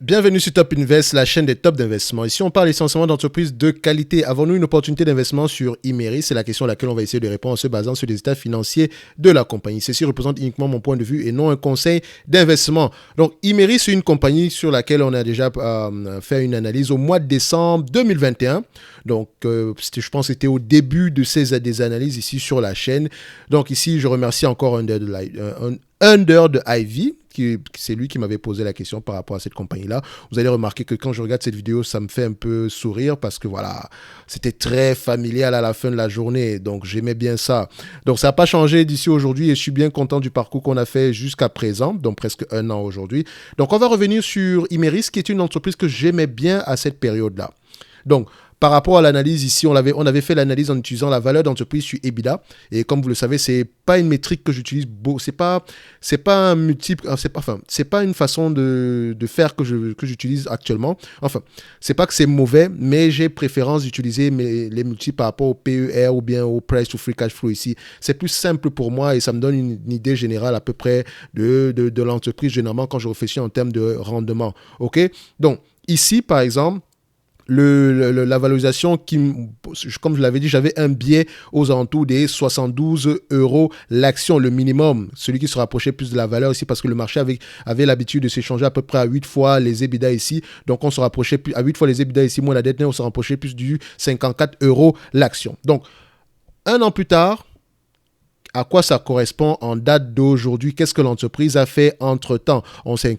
Bienvenue sur Top Invest, la chaîne des top d'investissement. Ici, on parle essentiellement d'entreprises de qualité. Avons-nous une opportunité d'investissement sur Imeris? C'est la question à laquelle on va essayer de répondre en se basant sur les états financiers de la compagnie. Ceci représente uniquement mon point de vue et non un conseil d'investissement. Donc, Imeris, c'est une compagnie sur laquelle on a déjà fait une analyse au mois de décembre 2021. Donc, je pense que c'était au début de des analyses ici sur la chaîne. Donc, ici, je remercie encore Under de Ivy, c'est lui qui m'avait posé la question par rapport à cette compagnie-là. Vous allez remarquer que quand je regarde cette vidéo, ça me fait un peu sourire parce que voilà, c'était très familial à la fin de la journée. Donc, j'aimais bien ça. Donc, ça n'a pas changé d'ici aujourd'hui et je suis bien content du parcours qu'on a fait jusqu'à présent, donc presque un an aujourd'hui. Donc, on va revenir sur Imeris, qui est une entreprise que j'aimais bien à cette période-là. Donc, par rapport à l'analyse ici, on avait fait l'analyse en utilisant la valeur d'entreprise sur EBITDA. Et comme vous le savez, c'est pas une métrique que j'utilise beaucoup. C'est pas un multiple. C'est pas une façon de faire que j'utilise actuellement. Enfin, c'est pas que c'est mauvais, mais j'ai préférence d'utiliser les multiples par rapport au PER ou bien au price to free cash flow ici. C'est plus simple pour moi et ça me donne une idée générale à peu près de l'entreprise généralement quand je réfléchis en termes de rendement. Ok? Donc ici, par exemple, la valorisation comme je l'avais dit, j'avais un biais aux alentours des 72 € l'action, le minimum, celui qui se rapprochait plus de la valeur ici parce que le marché avait l'habitude de s'échanger à peu près à 8 fois les EBITDA ici, donc on se rapprochait plus à 8 fois les EBITDA ici, moins la dette, on se rapprochait plus du 54 € l'action. Donc, un an plus tard, à quoi ça correspond en date d'aujourd'hui? Qu'est-ce que l'entreprise a fait entre-temps? On serait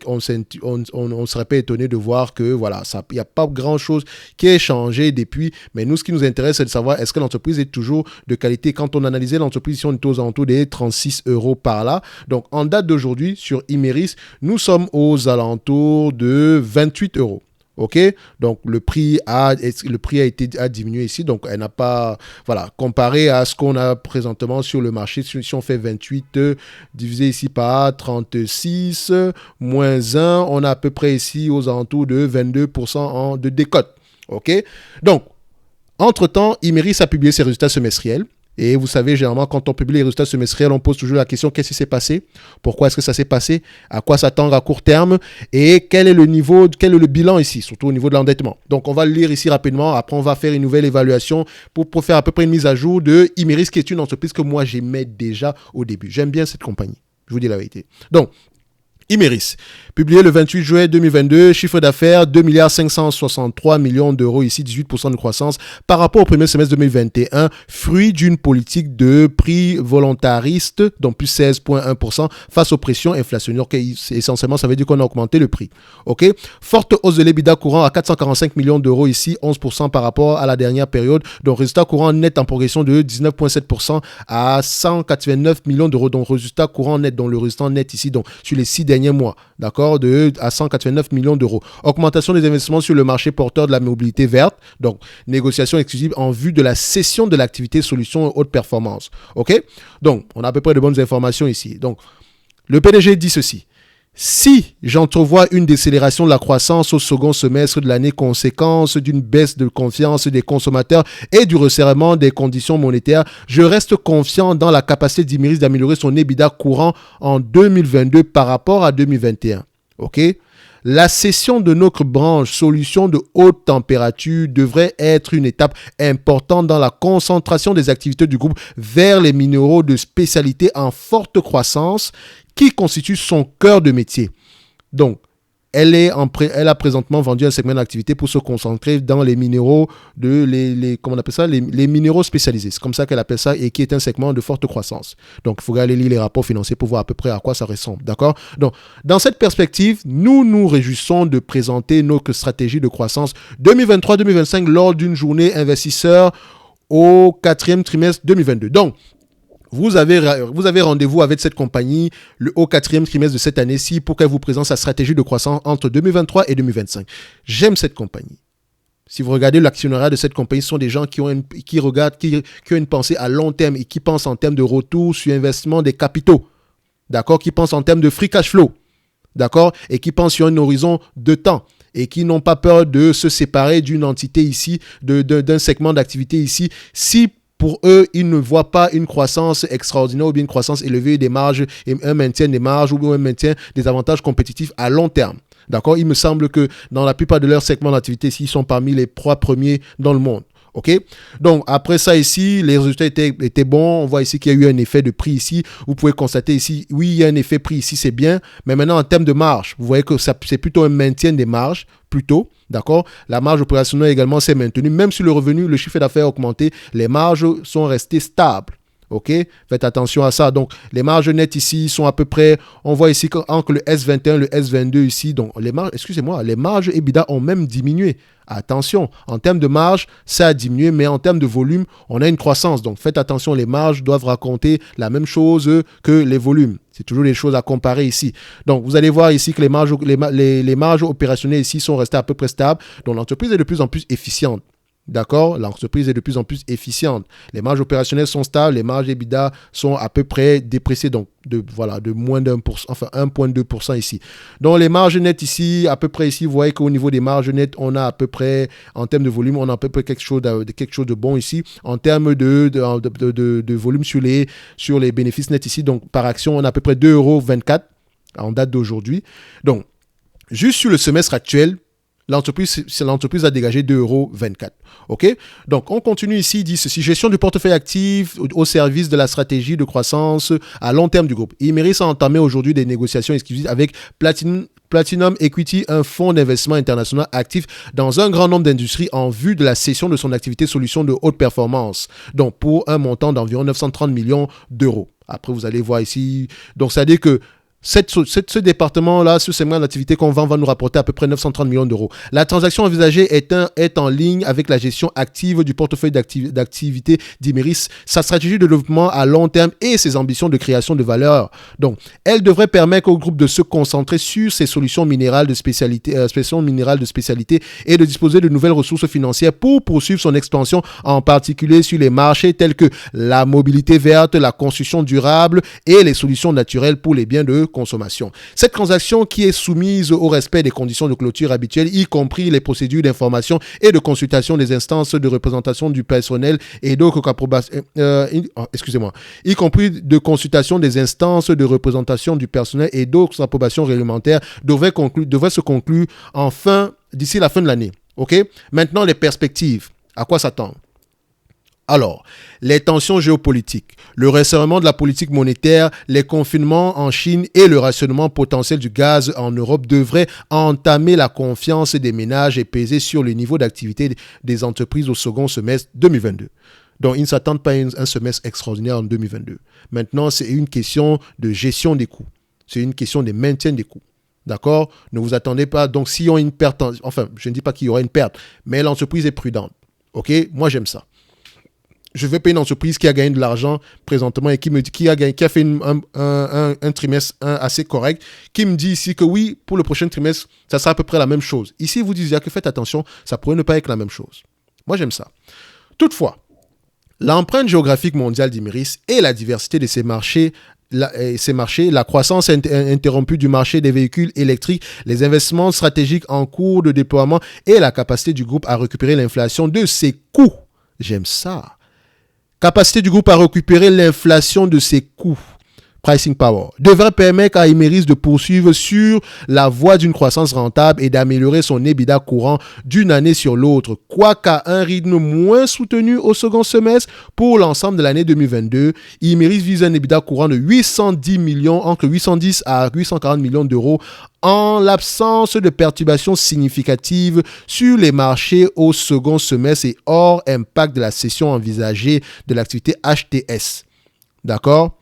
pas étonné de voir que voilà, il n'y a pas grand-chose qui ait changé depuis. Mais nous, ce qui nous intéresse, c'est de savoir est-ce que l'entreprise est toujours de qualité. Quand on analysait l'entreprise, si on est aux alentours des 36 € par là. Donc, en date d'aujourd'hui, sur Imeris, nous sommes aux alentours de 28 €. Ok, donc le prix a diminué ici, donc elle n'a pas, voilà, comparé à ce qu'on a présentement sur le marché, si on fait 28 divisé ici par 36 moins 1, on a à peu près ici aux alentours de 22% de décote. Ok, donc entre-temps, Imeris a publié ses résultats semestriels. Et vous savez, généralement, quand on publie les résultats semestriels, on pose toujours la question, qu'est-ce qui s'est passé? Pourquoi est-ce que ça s'est passé? À quoi s'attendre à court terme? Et quel est le bilan ici, surtout au niveau de l'endettement? Donc, on va le lire ici rapidement. Après, on va faire une nouvelle évaluation pour faire à peu près une mise à jour de Imeris, qui est une entreprise que moi, j'aimais déjà au début. J'aime bien cette compagnie. Je vous dis la vérité. Donc, Imeris, publié le 28 juillet 2022, chiffre d'affaires 2 563 millions d'euros, ici 18% de croissance par rapport au premier semestre 2021, fruit d'une politique de prix volontariste, donc plus 16,1% face aux pressions inflationnaires. Essentiellement, ça veut dire qu'on a augmenté le prix. Ok, forte hausse de l'EBITDA courant à 445 millions d'euros, ici 11% par rapport à la dernière période, donc résultat courant net en progression de 19,7% à 189 millions d'euros, donc résultat courant net, donc le résultat net ici, donc sur les 6 derniers mois, d'accord, à 189 millions d'euros. Augmentation des investissements sur le marché porteur de la mobilité verte, donc négociation exclusive en vue de la cession de l'activité solutions haute performance. Ok, donc on a à peu près de bonnes informations ici. Donc le PDG dit ceci: si j'entrevois une décélération de la croissance au second semestre de l'année, conséquence d'une baisse de confiance des consommateurs et du resserrement des conditions monétaires, je reste confiant dans la capacité d'Imeris d'améliorer son EBITDA courant en 2022 par rapport à 2021. Ok? La cession de notre branche solutions de haute température devrait être une étape importante dans la concentration des activités du groupe vers les minéraux de spécialité en forte croissance qui constitue son cœur de métier. Donc, elle a présentement vendu un segment d'activité pour se concentrer dans les minéraux comment on appelle ça, les minéraux spécialisés. C'est comme ça qu'elle appelle ça et qui est un segment de forte croissance. Donc, il faudrait aller lire les rapports financiers pour voir à peu près à quoi ça ressemble. D'accord? Donc, dans cette perspective, nous nous réjouissons de présenter notre stratégie de croissance 2023-2025 lors d'une journée investisseur au 4e trimestre 2022. Donc, vous avez rendez-vous avec cette compagnie au 4e trimestre de cette année-ci pour qu'elle vous présente sa stratégie de croissance entre 2023 et 2025. J'aime cette compagnie. Si vous regardez l'actionnariat de cette compagnie, ce sont des gens qui ont une pensée à long terme et qui pensent en termes de retour sur investissement des capitaux. D'accord? Qui pensent en termes de free cash flow. D'accord? Et qui pensent sur un horizon de temps. Et qui n'ont pas peur de se séparer d'une entité ici, d'un segment d'activité ici, si Pour eux, ils ne voient pas une croissance extraordinaire ou bien une croissance élevée des marges et un maintien des marges ou un maintien des avantages compétitifs à long terme. D'accord? Il me semble que dans la plupart de leurs segments d'activité, ils sont parmi les 3 premiers dans le monde. OK? Donc, après ça ici, les résultats étaient bons. On voit ici qu'il y a eu un effet de prix ici. Vous pouvez constater ici, oui, il y a un effet prix ici, c'est bien. Mais maintenant, en termes de marge, vous voyez que c'est plutôt un maintien des marges, plutôt. D'accord? La marge opérationnelle également s'est maintenue. Même si le revenu, le chiffre d'affaires a augmenté, les marges sont restées stables. OK? Faites attention à ça. Donc, les marges nettes ici sont à peu près, on voit ici qu'entre le S21 et le S22 ici, donc les marges, excusez-moi, les marges EBITDA ont même diminué. Attention, en termes de marge, ça a diminué, mais en termes de volume, on a une croissance. Donc, faites attention, les marges doivent raconter la même chose que les volumes. C'est toujours des choses à comparer ici. Donc, vous allez voir ici que les marges opérationnelles ici sont restées à peu près stables. Donc, l'entreprise est de plus en plus efficiente. D'accord? L'entreprise est de plus en plus efficiente. Les marges opérationnelles sont stables, les marges EBITDA sont à peu près dépréciées, donc de moins d'1%, enfin 1,2% ici. Donc les marges nettes ici, à peu près ici, vous voyez qu'au niveau des marges nettes, on a à peu près, en termes de volume, on a à peu près quelque chose de bon ici. En termes de volume sur les bénéfices nets ici, donc par action, on a à peu près 2,24 € en date d'aujourd'hui. Donc, juste sur le semestre actuel, l'entreprise a dégagé 2,24 €. OK? Donc, on continue ici, il dit ceci. Gestion du portefeuille actif au service de la stratégie de croissance à long terme du groupe. Imerys a entamé aujourd'hui des négociations exclusives avec Platinum Equity, un fonds d'investissement international actif dans un grand nombre d'industries en vue de la cession de son activité solution de haute performance. Donc, pour un montant d'environ 930 millions d'euros. Après, vous allez voir ici. Donc, ça veut dire que ce département-là, ce segment d'activité qu'on vend va nous rapporter à peu près 930 millions d'euros. La transaction envisagée est en ligne avec la gestion active du portefeuille d'activité d'Imerys, sa stratégie de développement à long terme et ses ambitions de création de valeur. Donc, elle devrait permettre au groupe de se concentrer sur ses solutions minérales de spécialité et de disposer de nouvelles ressources financières pour poursuivre son expansion, en particulier sur les marchés tels que la mobilité verte, la construction durable et les solutions naturelles pour les biens de consommation. Cette transaction qui est soumise au respect des conditions de clôture habituelles, y compris les procédures d'information et de consultation des instances de représentation du personnel et d'autres y compris de consultation des instances de représentation du personnel et d'autres approbations réglementaires devrait se conclure d'ici la fin de l'année. OK? Maintenant, les perspectives. À quoi s'attendre? Alors, les tensions géopolitiques, le resserrement de la politique monétaire, les confinements en Chine et le rationnement potentiel du gaz en Europe devraient entamer la confiance des ménages et peser sur le niveau d'activité des entreprises au second semestre 2022. Donc, ils ne s'attendent pas à un semestre extraordinaire en 2022. Maintenant, c'est une question de gestion des coûts. C'est une question de maintien des coûts. D'accord? Ne vous attendez pas. Donc, s'il y a une perte, enfin, je ne dis pas qu'il y aura une perte, mais l'entreprise est prudente. OK? Moi, j'aime ça. Je veux payer une entreprise qui a gagné de l'argent présentement et qui a fait un trimestre assez correct, qui me dit ici que oui, pour le prochain trimestre, ça sera à peu près la même chose. Ici, vous disiez que faites attention, ça pourrait ne pas être la même chose. Moi, j'aime ça. Toutefois, l'empreinte géographique mondiale d'Imerys et la diversité de ces marchés, la croissance interrompue du marché des véhicules électriques, les investissements stratégiques en cours de déploiement et la capacité du groupe à récupérer l'inflation de ses coûts. J'aime ça. Capacité du groupe à récupérer l'inflation de ses coûts, pricing power, devrait permettre à Imerys de poursuivre sur la voie d'une croissance rentable et d'améliorer son EBITDA courant d'une année sur l'autre, quoiqu'à un rythme moins soutenu au second semestre. Pour l'ensemble de l'année 2022, Imerys vise un EBITDA courant de entre 810 à 840 millions d'euros en l'absence de perturbations significatives sur les marchés au second semestre et hors impact de la cession envisagée de l'activité HTS. D'accord?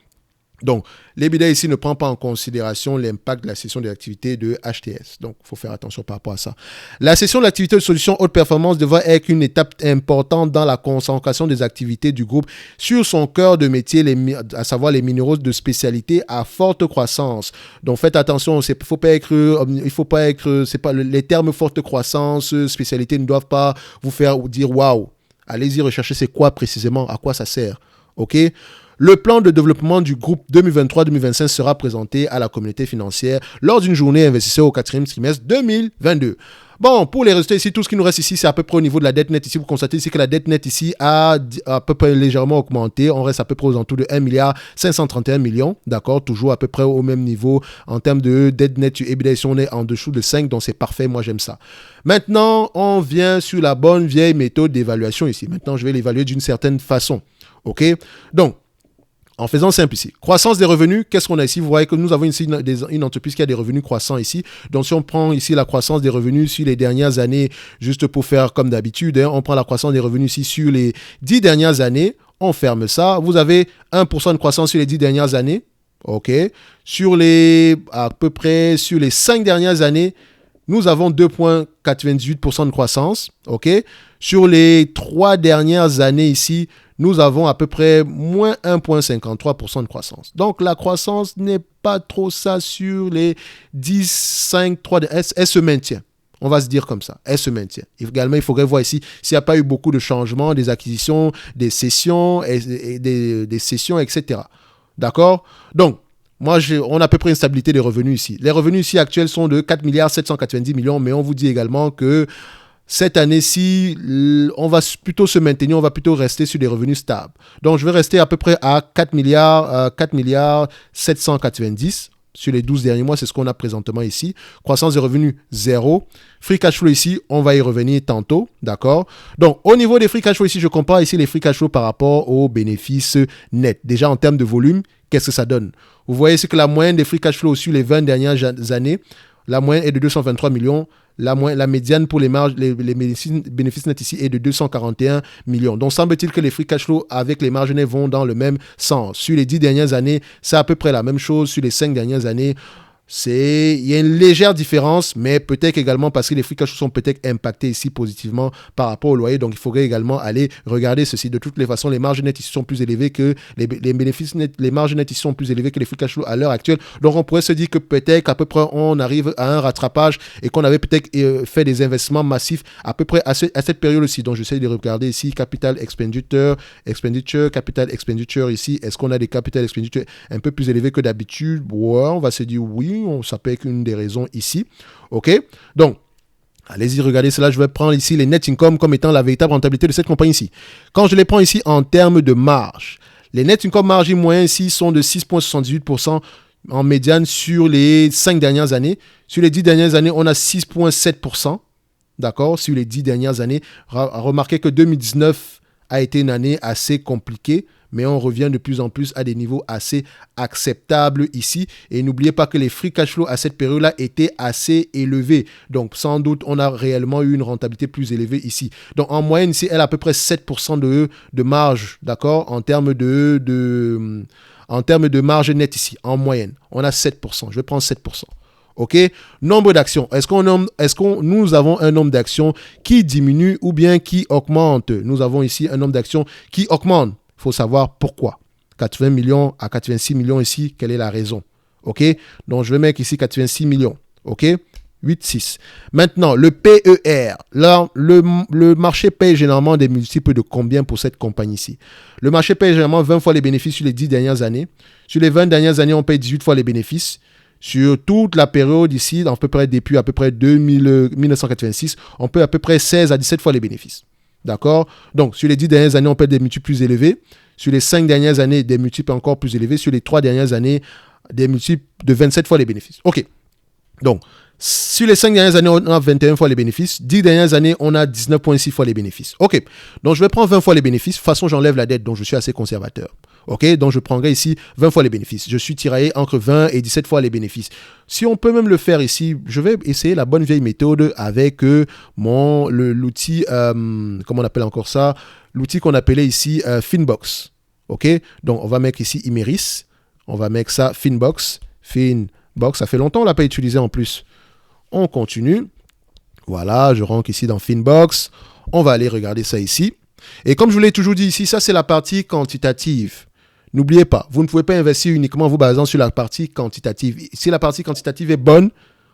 Donc, l'EBITDA ici ne prend pas en considération l'impact de la cession de l'activité de HTS. Donc, il faut faire attention par rapport à ça. La cession de l'activité de solutions haute performance devrait être une étape importante dans la concentration des activités du groupe sur son cœur de métier, à savoir les minéraux de spécialité à forte croissance. Donc, faites attention, les termes forte croissance, spécialité ne doivent pas vous faire dire waouh. Allez-y rechercher c'est quoi précisément, à quoi ça sert. OK? Le plan de développement du groupe 2023-2025 sera présenté à la communauté financière lors d'une journée investisseur au 4e trimestre 2022. Bon, pour les résultats ici, tout ce qui nous reste ici, c'est à peu près au niveau de la dette nette ici. Vous constatez ici que la dette nette ici a à peu près légèrement augmenté. On reste à peu près aux alentours de 1,531 milliard. D'accord, toujours à peu près au même niveau en termes de dette nette sur EBITDA. Si on est en dessous de 5, donc c'est parfait. Moi, j'aime ça. Maintenant, on vient sur la bonne vieille méthode d'évaluation ici. Maintenant, je vais l'évaluer d'une certaine façon. OK? Donc, en faisant simple ici, croissance des revenus, qu'est-ce qu'on a ici? Vous voyez que nous avons ici une entreprise qui a des revenus croissants ici. Donc, si on prend ici la croissance des revenus sur les dernières années, juste pour faire comme d'habitude, on prend la croissance des revenus ici sur les 10 dernières années, on ferme ça. Vous avez 1% de croissance sur les 10 dernières années. OK. À peu près sur les 5 dernières années, nous avons 2,98% de croissance. OK. Sur les 3 dernières années ici, nous avons à peu près moins 1,53% de croissance. Donc, la croissance n'est pas trop ça sur les 10, 5, 3... Elle se maintient. On va se dire comme ça. Elle se maintient. Également, il faudrait voir ici s'il n'y a pas eu beaucoup de changements, des acquisitions, des cessions, des cessions, etc. D'accord? Donc, on a à peu près une stabilité des revenus ici. Les revenus ici actuels sont de 4,790 milliards, mais on vous dit également que cette année-ci, on va plutôt se maintenir, on va plutôt rester sur des revenus stables. Donc, je vais rester à peu près à 4 milliards 790 sur les 12 derniers mois. C'est ce qu'on a présentement ici. Croissance des revenus, 0. Free cash flow ici, on va y revenir tantôt. D'accord? Donc, au niveau des free cash flow ici, je compare ici les free cash flow par rapport aux bénéfices nets. Déjà, en termes de volume, qu'est-ce que ça donne? Vous voyez, c'est que la moyenne des free cash flow sur les 20 dernières années, la moyenne est de 223 millions. La médiane pour les bénéfices nets ici est de 241 millions. Donc, semble-t-il que les free cash flow avec les marges nettes vont dans le même sens. Sur les 10 dernières années, c'est à peu près la même chose. Sur les 5 dernières années, il y a une légère différence, mais peut-être également parce que les free cash flow sont peut-être impactés ici positivement par rapport au loyer. Donc, il faudrait également aller regarder ceci. De toutes les façons, les marges nettes ici sont plus élevées que les bénéfices nets. Les marges nettes ici sont plus élevées que les free cash flow à l'heure actuelle. Donc, on pourrait se dire que peut-être qu'à peu près on arrive à un rattrapage et qu'on avait peut-être fait des investissements massifs à peu près à cette période aussi. Donc, j'essaie de regarder ici capital expenditure, capital expenditure ici. Est-ce qu'on a des capital expenditure un peu plus élevés que d'habitude? Ouais, on va se dire oui. Ça peut être une des raisons ici. OK? Donc, allez-y, regardez cela. Je vais prendre ici les net income comme étant la véritable rentabilité de cette compagnie ici. Quand je les prends ici en termes de marge, les net income margin moyens ici sont de 6,78% en médiane sur les 5 dernières années. Sur les 10 dernières années, on a 6,7%. D'accord? Sur les 10 dernières années. Remarquez que 2019 a été une année assez compliquée, mais on revient de plus en plus à des niveaux assez acceptables ici. Et n'oubliez pas que les free cash flow à cette période-là étaient assez élevés. Donc, sans doute, on a réellement eu une rentabilité plus élevée ici. Donc, en moyenne, ici, elle a à peu près 7% de marge, d'accord, en termes de marge nette ici, en moyenne. On a 7%. Je vais prendre 7%. OK? Nombre d'actions. Est-ce que nous avons un nombre d'actions qui diminue ou bien qui augmente? Nous avons ici un nombre d'actions qui augmente. Il faut savoir pourquoi. 80 millions à 86 millions ici, quelle est la raison? OK? Donc, je vais mettre ici 86 millions. OK? 8, 6. Maintenant, le PER. Là, le marché paye généralement des multiples de combien pour cette compagnie-ci? Le marché paye généralement 20 fois les bénéfices sur les 10 dernières années. Sur les 20 dernières années, on paye 18 fois les bénéfices. Sur toute la période ici, à peu près depuis à peu près 1986, on paye à peu près 16 à 17 fois les bénéfices. D'accord? Donc, sur les 10 dernières années, on paye des multiples plus élevés. Sur les 5 dernières années, des multiples encore plus élevés. Sur les 3 dernières années, des multiples de 27 fois les bénéfices. OK. Donc, sur les 5 dernières années, on a 21 fois les bénéfices. 10 dernières années, on a 19,6 fois les bénéfices. OK. Donc, je vais prendre 20 fois les bénéfices. De toute façon, j'enlève la dette, donc je suis assez conservateur. OK. Donc, je prendrai ici 20 fois les bénéfices. Je suis tiraillé entre 20 et 17 fois les bénéfices. Si on peut même le faire ici, je vais essayer la bonne vieille méthode avec l'outil, comment on appelle encore ça? L'outil qu'on appelait ici Finbox. OK. Donc, on va mettre ici Imeris. On va mettre ça Finbox. Finbox. Ça fait longtemps qu'on ne l'a pas utilisé en plus. On continue. Voilà, je rentre ici dans Finbox. On va aller regarder ça ici. Et comme je vous l'ai toujours dit ici, ça c'est la partie quantitative. N'oubliez pas, vous ne pouvez pas investir uniquement en vous basant sur la partie quantitative. Si la partie quantitative est bonne,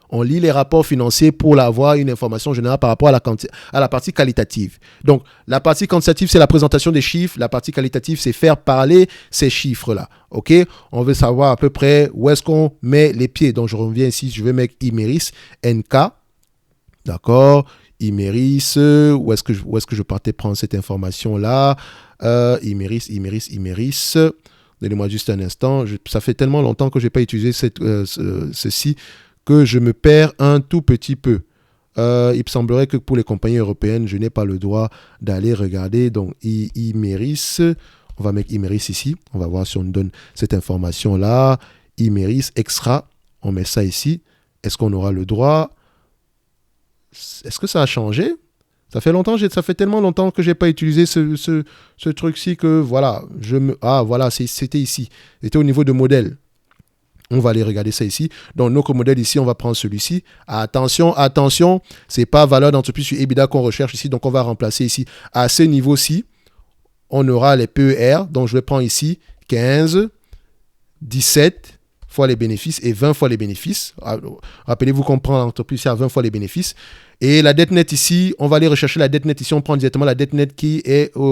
On lit les rapports financiers pour avoir une information générale par rapport à la partie qualitative. Donc, la partie quantitative, c'est la présentation des chiffres. La partie qualitative, c'est faire parler ces chiffres-là. OK? On veut savoir à peu près où est-ce qu'on met les pieds. Donc, je reviens ici. Je vais mettre Imerys, NK. D'accord? Imerys. Où est-ce que je partais prendre cette information-là? Imerys. Donnez-moi juste un instant. Ça fait tellement longtemps que je n'ai pas utilisé ceci que je me perds un tout petit peu. Il me semblerait que pour les compagnies européennes, je n'ai pas le droit d'aller regarder. Donc, Imerys, on va mettre Imerys ici. On va voir si on nous donne cette information-là. Imerys, extra, on met ça ici. Est-ce qu'on aura le droit? Est-ce que ça a changé? Ça fait tellement longtemps que je n'ai pas utilisé ce truc-ci que voilà, voilà, c'était ici. C'était au niveau de modèle. On va aller regarder ça ici. Donc, notre modèle ici, on va prendre celui-ci. Attention, c'est pas valeur d'entreprise sur EBITDA qu'on recherche ici. Donc, on va remplacer ici. À ce niveau-ci, on aura les PER. Donc, je vais prendre ici 15, 17 fois les bénéfices et 20 fois les bénéfices. Rappelez-vous qu'on prend l'entreprise ici à 20 fois les bénéfices. Et la dette nette ici, on va aller rechercher la dette nette ici. On prend directement la dette nette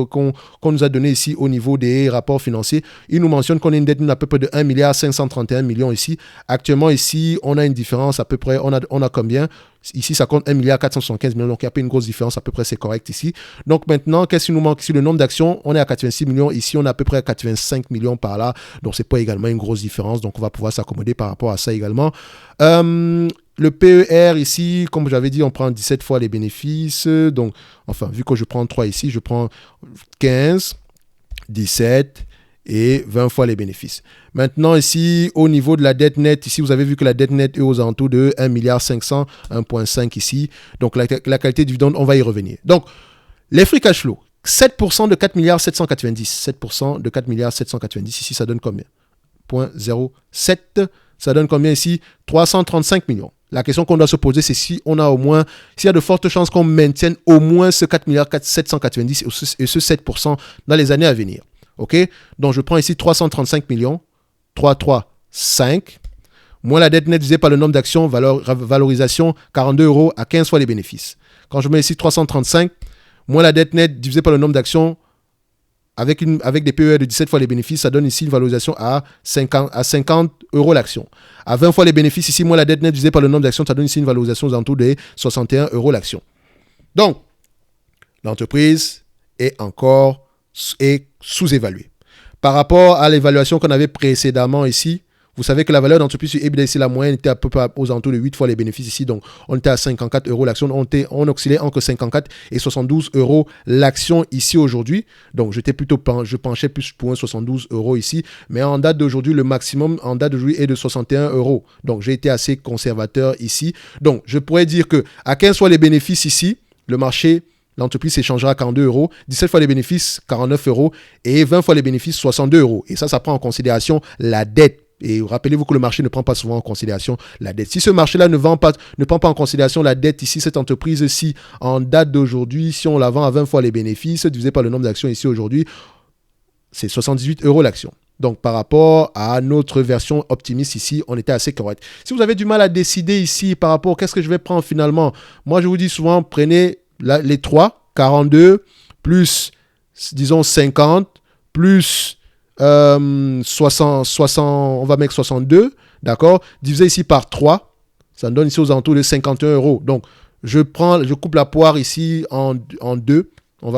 qu'on nous a donnée ici au niveau des rapports financiers. Il nous mentionne qu'on a une dette nette à peu près de 1 531 millions ici. Actuellement ici, on a une différence à peu près, on a combien? Ici, ça compte 1 475 millions. Donc, il n'y a pas une grosse différence. À peu près, c'est correct ici. Donc, maintenant, qu'est-ce qui nous manque ici? Le nombre d'actions, on est à 86 millions. Ici, on est à peu près à 85 millions par là. Donc, ce n'est pas également une grosse différence. Donc, on va pouvoir s'accommoder par rapport à ça également. Le PER ici, comme j'avais dit, on prend 17 fois les bénéfices. Donc, enfin, vu que je prends 3 ici, je prends 15, 17 et 20 fois les bénéfices. Maintenant, ici, au niveau de la dette nette, ici, vous avez vu que la dette nette est aux alentours de 1,5 milliard, 1,5 ici. Donc, la qualité du dividende, on va y revenir. Donc, les free cash flow, 7% de 4,790 milliards. 7% de 4,790 milliards. Ici, ça donne combien? 0,07. Ça donne combien ici? 335 millions. La question qu'on doit se poser, c'est s'il y a de fortes chances qu'on maintienne au moins ce 4,790 milliards et ce 7% dans les années à venir. OK? Donc, je prends ici 335 millions, 335, moins la dette nette divisée par le nombre d'actions, valorisation 42 euros à 15 fois les bénéfices. Quand je mets ici 335, moins la dette nette divisée par le nombre d'actions, avec des PER de 17 fois les bénéfices, ça donne ici une valorisation à 50 euros l'action. À 20 fois les bénéfices, ici, moins la dette nette divisée par le nombre d'actions, ça donne ici une valorisation aux alentours de 61 euros l'action. Donc, l'entreprise est sous-évaluée. Par rapport à l'évaluation qu'on avait précédemment ici, vous savez que la valeur d'entreprise sur EBITDA ici, la moyenne était à peu près aux alentours de 8 fois les bénéfices ici. Donc, on était à 54 euros l'action. On oscillait entre 54 et 72 euros l'action ici aujourd'hui. Donc, je penchais plus pour un 72 euros ici. Mais en date d'aujourd'hui, le maximum en date d'aujourd'hui est de 61 euros. Donc, j'ai été assez conservateur ici. Donc, je pourrais dire que à 15 fois les bénéfices ici, l'entreprise s'échangera à 42 euros, 17 fois les bénéfices, 49 euros et 20 fois les bénéfices, 62 euros. Et ça prend en considération la dette. Et rappelez-vous que le marché ne prend pas souvent en considération la dette. Si ce marché-là ne prend pas en considération la dette ici, cette entreprise-ci, en date d'aujourd'hui, si on la vend à 20 fois les bénéfices, divisé par le nombre d'actions ici aujourd'hui, c'est 78 euros l'action. Donc, par rapport à notre version optimiste ici, on était assez correct. Si vous avez du mal à décider ici par rapport à qu'est-ce que je vais prendre finalement, moi, je vous dis souvent, prenez les 3, 42, plus, disons, 50, plus 60, on va mettre 62, d'accord, divisé ici par 3, ça me donne ici aux alentours de 51 euros. Donc, je coupe la poire ici en deux,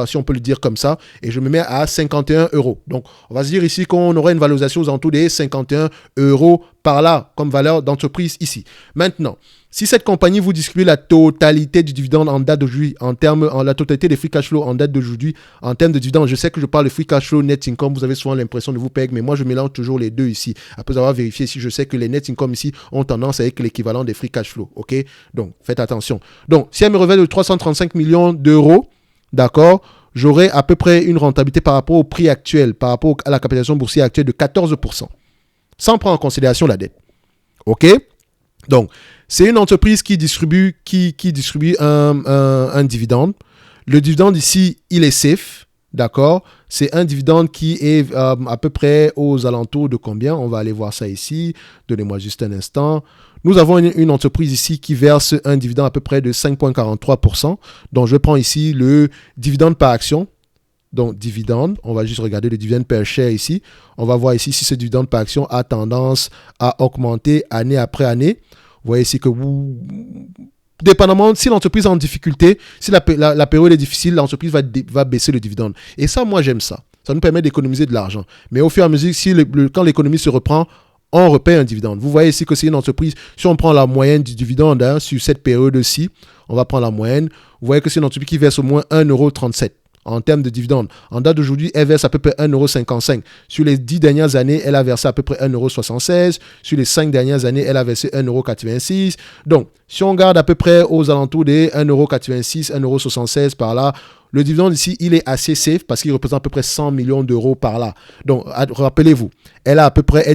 si on peut le dire comme ça, et je me mets à 51 euros. Donc, on va se dire ici qu'on aurait une valorisation aux alentours des 51 euros par là, comme valeur d'entreprise ici. Maintenant, si cette compagnie vous distribue la totalité du dividende en date d'aujourd'hui, la totalité des free cash flow en date d'aujourd'hui, en termes de dividende, je sais que je parle de free cash flow, net income, vous avez souvent l'impression de vous payer, mais moi je mélange toujours les deux ici. Après avoir vérifié ici, je sais que les net income ici ont tendance à être l'équivalent des free cash flow, ok? Donc, faites attention. Donc, si elle me revient de 335 millions d'euros, d'accord, j'aurai à peu près une rentabilité par rapport au prix actuel, par rapport à la capitalisation boursière actuelle de 14%, sans prendre en considération la dette, ok? Donc, c'est une entreprise qui distribue un dividende. Le dividende ici, il est safe, d'accord? C'est un dividende qui est à peu près aux alentours de combien? On va aller voir ça ici. Donnez-moi juste un instant. Nous avons une entreprise ici qui verse un dividende à peu près de 5,43%. Donc, je prends ici le dividende par action. Donc, dividende, on va juste regarder le dividende per share ici. On va voir ici si ce dividende par action a tendance à augmenter année après année. Vous voyez ici que dépendamment, si l'entreprise est en difficulté, si la période est difficile, l'entreprise va baisser le dividende. Et ça, moi, j'aime ça. Ça nous permet d'économiser de l'argent. Mais au fur et à mesure, quand l'économie se reprend, on repaie un dividende. Vous voyez ici que c'est une entreprise, si on prend la moyenne du dividende sur cette période-ci, on va prendre la moyenne, vous voyez que c'est une entreprise qui verse au moins 1,37 € en termes de dividendes. En date d'aujourd'hui, elle verse à peu près 1,55 €. Sur les 10 dernières années, elle a versé à peu près 1,76 €. Sur les 5 dernières années, elle a versé 1,86 €. Donc, si on garde à peu près aux alentours des 1,86 €, 1,76 € par là, le dividende ici, il est assez safe parce qu'il représente à peu près 100 millions d'euros par là. Donc, rappelez-vous, elle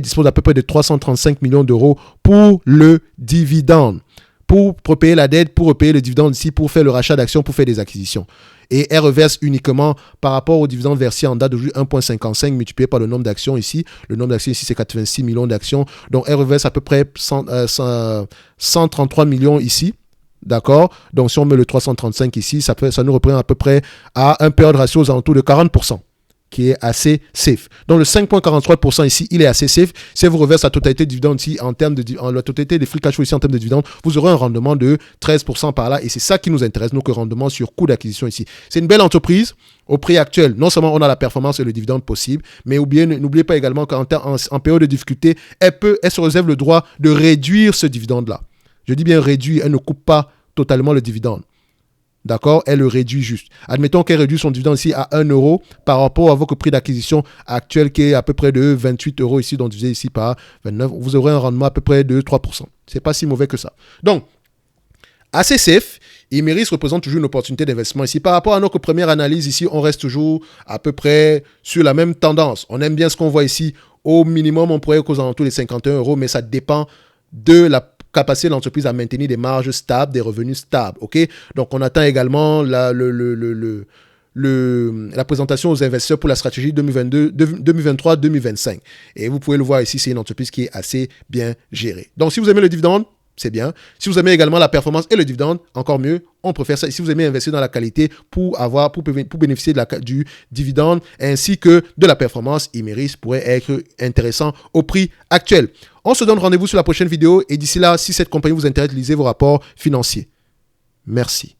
dispose à peu près de 335 millions d'euros pour le dividende. Pour repayer la dette, pour repayer le dividende ici, pour faire le rachat d'actions, pour faire des acquisitions. Et elle reverse uniquement par rapport au dividende versé en date d'aujourd'hui 1,55 multiplié par le nombre d'actions ici. Le nombre d'actions ici, c'est 86 millions d'actions. Donc, elle reverse à peu près 133 millions ici. D'accord? Donc, si on met le 335 ici, ça nous représente à peu près à un payout ratio aux alentours de 40%. Qui est assez safe. Donc, le 5,43% ici, il est assez safe. Si vous reversez la totalité de dividendes ici, la totalité des free cash flow ici en termes de dividendes, vous aurez un rendement de 13% par là. Et c'est ça qui nous intéresse, donc le rendement sur coût d'acquisition ici. C'est une belle entreprise. Au prix actuel, non seulement on a la performance et le dividende possible, mais n'oubliez pas également qu'en période de difficulté, elle se réserve le droit de réduire ce dividende-là. Je dis bien réduire, elle ne coupe pas totalement le dividende. D'accord? Elle le réduit juste. Admettons qu'elle réduit son dividende ici à 1 € par rapport à votre prix d'acquisition actuel qui est à peu près de 28 € ici, donc divisé ici par 29. Vous aurez un rendement à peu près de 3%. C'est pas si mauvais que ça. Donc, assez safe. Imerys représente toujours une opportunité d'investissement ici. Par rapport à notre première analyse ici, on reste toujours à peu près sur la même tendance. On aime bien ce qu'on voit ici. Au minimum, on pourrait aux alentours des 51 €, mais ça dépend de la capacité de l'entreprise à maintenir des marges stables, des revenus stables. Okay? Donc, on attend également la présentation aux investisseurs pour la stratégie 2023-2025. Et vous pouvez le voir ici, c'est une entreprise qui est assez bien gérée. Donc, si vous aimez le dividende, c'est bien. Si vous aimez également la performance et le dividende, encore mieux, on préfère ça. Et si vous aimez investir dans la qualité pour bénéficier du dividende ainsi que de la performance, Imerys pourrait être intéressant au prix actuel. On se donne rendez-vous sur la prochaine vidéo et d'ici là, si cette compagnie vous intéresse, lisez vos rapports financiers. Merci.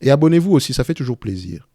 Et abonnez-vous aussi, ça fait toujours plaisir.